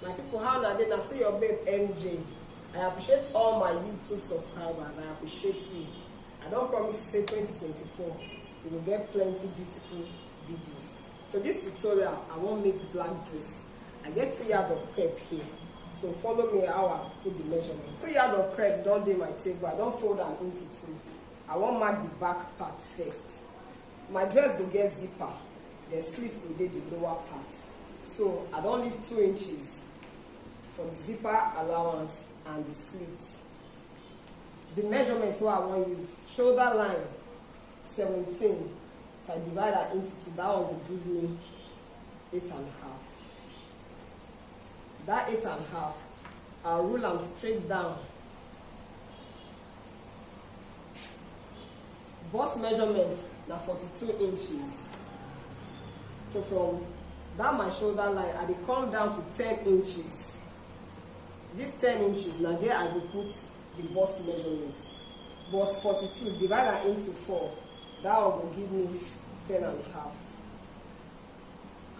My people, how na dey? Na still your babe MJ. I appreciate all my YouTube subscribers. I appreciate you. I don't promise to say 2024 you will get plenty beautiful videos. So this tutorial, I won't make black dress. I get 2 yards of crepe here. So follow me how I put the measurement. 2 yards of crepe don't do my table. I don't fold them into 2. I won't mark the back part first. My dress will get zipper. The slit will do the lower part. So I don't leave 2 inches for the zipper allowance and the slit. The measurements what I want to use: shoulder line 17. So I divide that into 2. That one will give me 8.5. That 8.5, I'll rule them straight down. Bust measurements now 42 inches. So from down my shoulder line, I dey come down to 10 inches. This 10 inches, now there I will put the bust measurements. Bust 42, divide that into 4. That one will give me 10.5.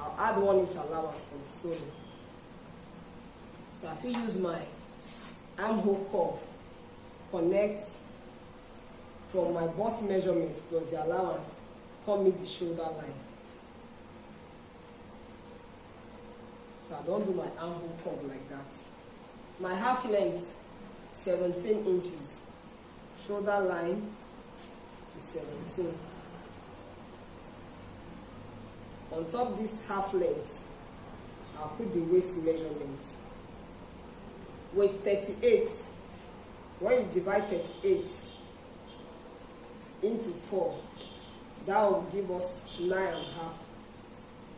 I'll add 1 inch allowance for the sewing. So I will use my armhole curve, connect from my bust measurements plus the allowance, come meet the shoulder line. So I don't do my armhole curve like that. My half length 17 inches, shoulder line to 17. On top this half length, I'll put the waist measurement. Waist 38. When you divide 38 into 4, that will give us 9.5.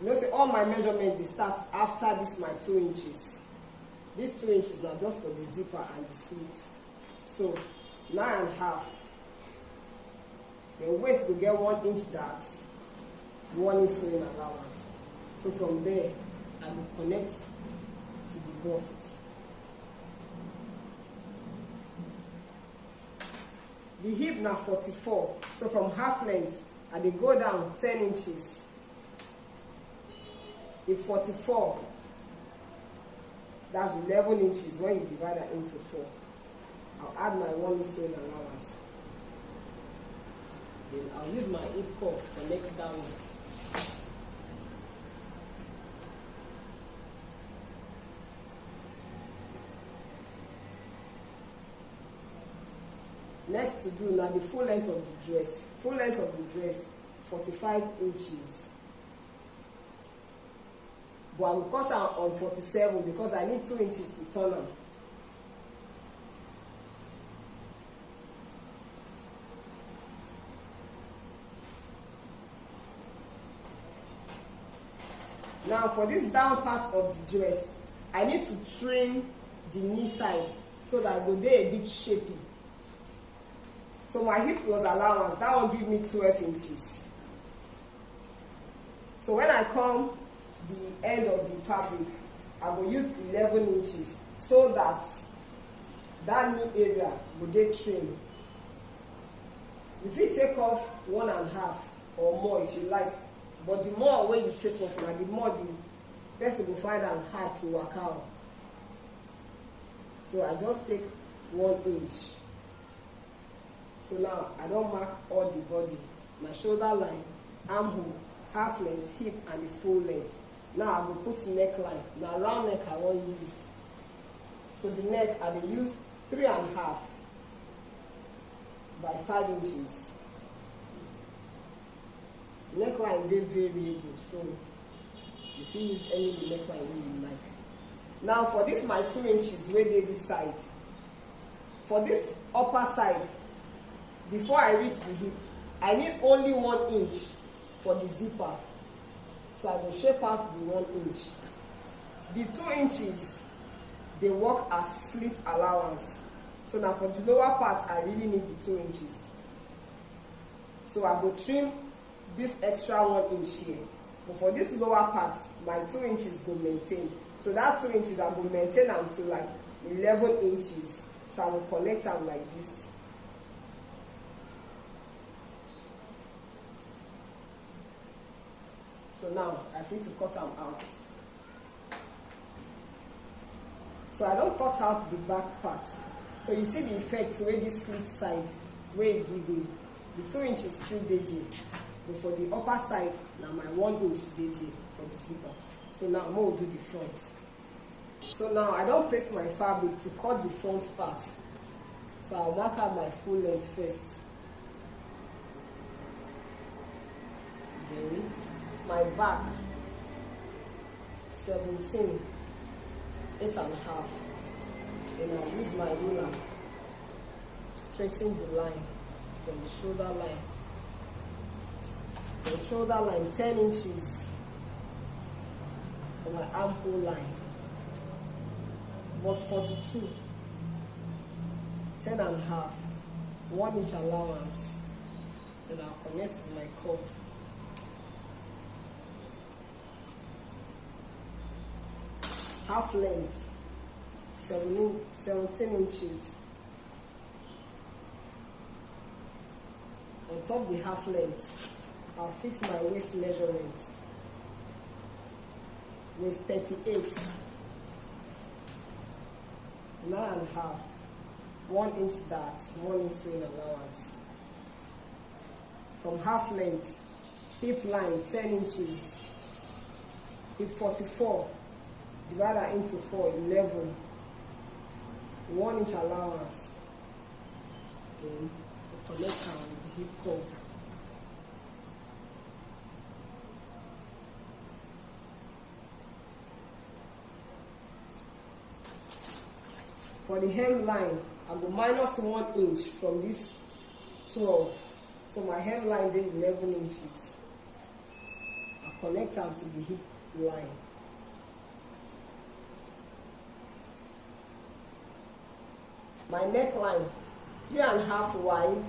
You know, say all my measurements they start after this my 2 inches. These 2 inches now just for the zipper and the slit. So 9.5. The waist will get 1 inch that 1 inch sewing allowance. So from there I will connect to the bust. The hip now 44. So from half length I dey go down 10 inches. Hip 44, that's 11 inches when you divide that into 4. I'll add my 1 inch sewing allowance. Then I'll use my hip curve to connect down. Next to do now the full length of the dress. Full length of the dress 45 inches. But I will cut out on 47 because I need 2 inches to turn on. Now for this down part of the dress, I need to trim the knee side so that I go there a bit shapy. So my hip plus allowance, that will give me 12 inches. So when I come the end of the fabric, I will use 11 inches so that that knee area will dey trim. If you take off 1.5 or more if you like, but the more when you take off, now the more the person will find it hard to work out. So I just take 1 inch. So now I don't mark all the body, my shoulder line, armhole, half length, hip, and the full length. Now I will put neckline. Now round neck I won't use. So the neck I will use 3.5 by 5 inches. Neckline dey variable, so you can use any neckline you like. Now for this my 2 inches wey dey this side. For this upper side, before I reach the hip, I need only 1 inch for the zipper. So I will shape out the 1 inch. The 2 inches, they work as slit allowance. So now for the lower part, I really need the 2 inches. So I will trim this extra 1 inch here. But for this lower part, my 2 inches will maintain. So that 2 inches, I will maintain until like 11 inches. So I will connect them like this. So now I free to cut them out. So I don't cut out the back part. So you see the effect where this slit side where it give me. The 2 inches still dey there. But for the upper side, now my 1 inch dey there for the zipper. So now I'm going to do the front. So now I don't place my fabric to cut the front part. So I'll mark out my full length first. Then my back 17, 8.5. Then I'll use my ruler, straighten the line from the shoulder line. From shoulder line 10 inches for my armhole line. Was 42, 10.5, 1 inch allowance. Then I'll connect with my curve. Half length, 17 inches. On top the half length, I'll fix my waist measurement. Waist 38, 9.5, 1 inch dart, 1 inch sewing allowance. From half length, hip line 10 inches, hip 44. Divide that into 4, 11, 1 inch allowance. Then connect her with the hip curve. For the hemline, I go minus 1 inch from this 12. So my hemline is 11 inches. I connect her to the hip line. My neckline, 3.5 wide,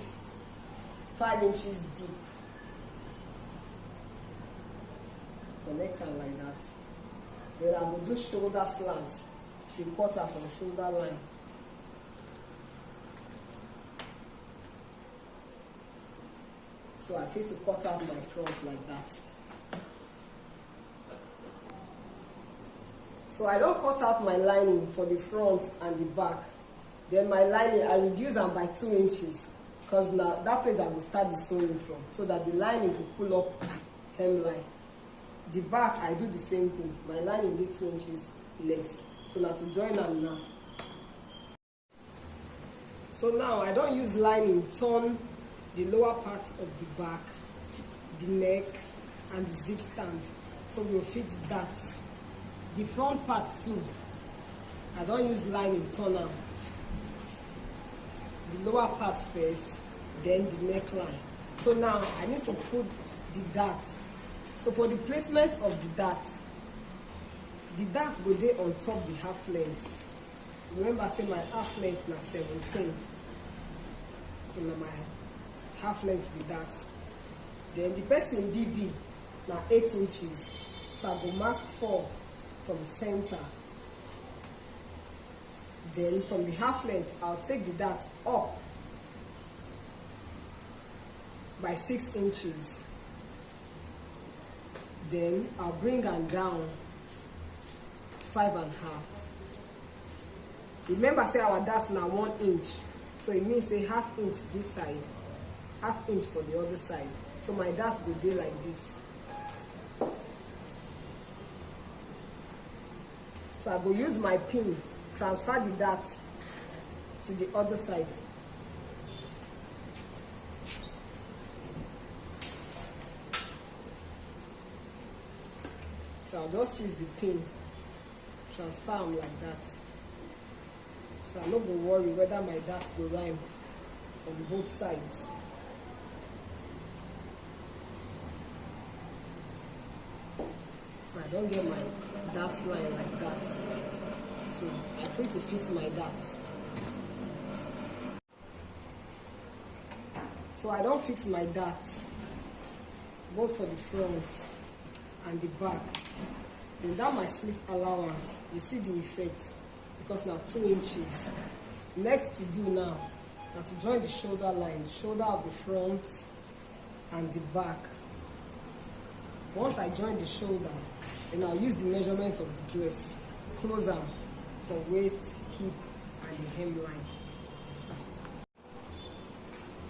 5 inches deep. Connect her like that. Then I will do shoulder slant, 3/4 from shoulder line. So I feel to cut out my front like that. So I don't cut out my lining for the front and the back. Then my lining, I reduce them by 2 inches because now that place I will start the sewing from, so that the lining will pull up the hemline. The back, I do the same thing. My lining did 2 inches less. So now to join them now. So now I don't use lining, turn the lower part of the back, the neck, and the zip stand. So we'll fix that. The front part too, I don't use lining, turn them. The lower part first, then the neckline. So now I need to put the dart. So for the placement of the dart go there on top the half length. Remember, say my half length na 17. So now my half length be that. Then the person BB now 8 inches. So I go mark 4 from center. Then from the half length, I'll take the dart up by 6 inches. Then I'll bring her down 5.5. Remember, say our dart now 1 inch. So it means say half inch this side, half inch for the other side. So my dart will be like this. So I go use my pin, transfer the dart to the other side. So I'll just use the pin, transfer them like that. So I'm not going to worry whether my dart will rhyme on both sides. So I don't get my dart line like that. So I'm free to fix my darts. So I don't fix my darts, both for the front and the back. Then that my slit allowance, you see the effect, because now 2 inches. Next to do now to join the shoulder line, the shoulder of the front and the back. Once I join the shoulder, then I'll use the measurement of the dress, close them for waist, hip and the hemline.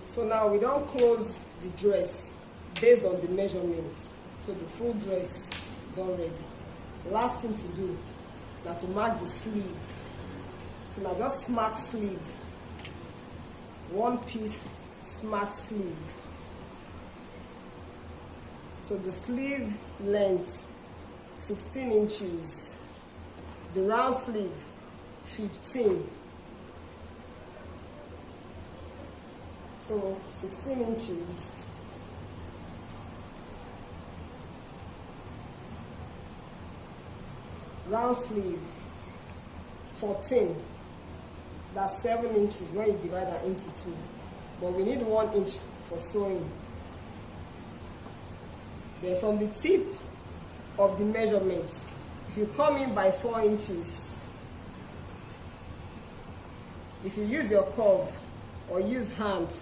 So now we don close the dress based on the measurements. So the full dress don ready. Last thing to do na to mark the sleeve. So na just smart sleeve, one piece smart sleeve. So the sleeve length 16 inches, the round sleeve 15. So 16 inches, round sleeve 14. That's 7 inches when you divide that into 2. But we need 1 inch for sewing. Then from the tip of the measurements, if you come in by 4 inches, if you use your curve or use hand,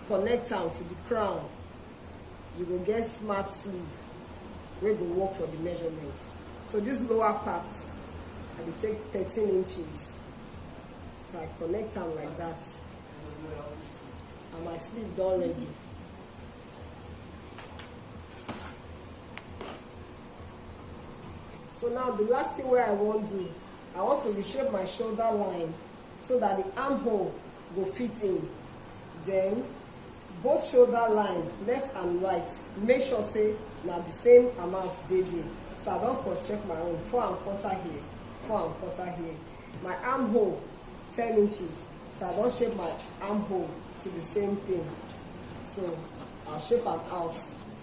connect am to the crown, you go get smart sleeve wey go work for the measurements. So this lower part, I dey take 13 inches. So I connect am like that. And my sleeve done ready. So now the last thing where I want do, I want to reshape my shoulder line so that the armhole go fit in. Then both shoulder line, left and right, make sure say na the same amount dey there. So I don cross check my own, 4¼ here, 4¼ here. My armhole 10 inches. So I don shape my armhole to the same thing. So I'll shape am out.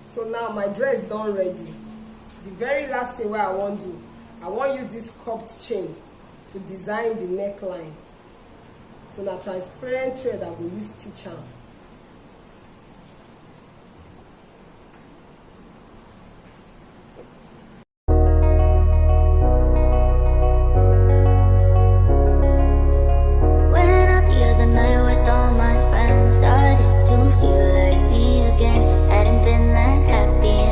So now my dress done ready. The very last thing wey I wan do, I wan use this cupped chain to design the neckline. So na transparent thread I go use stitch am.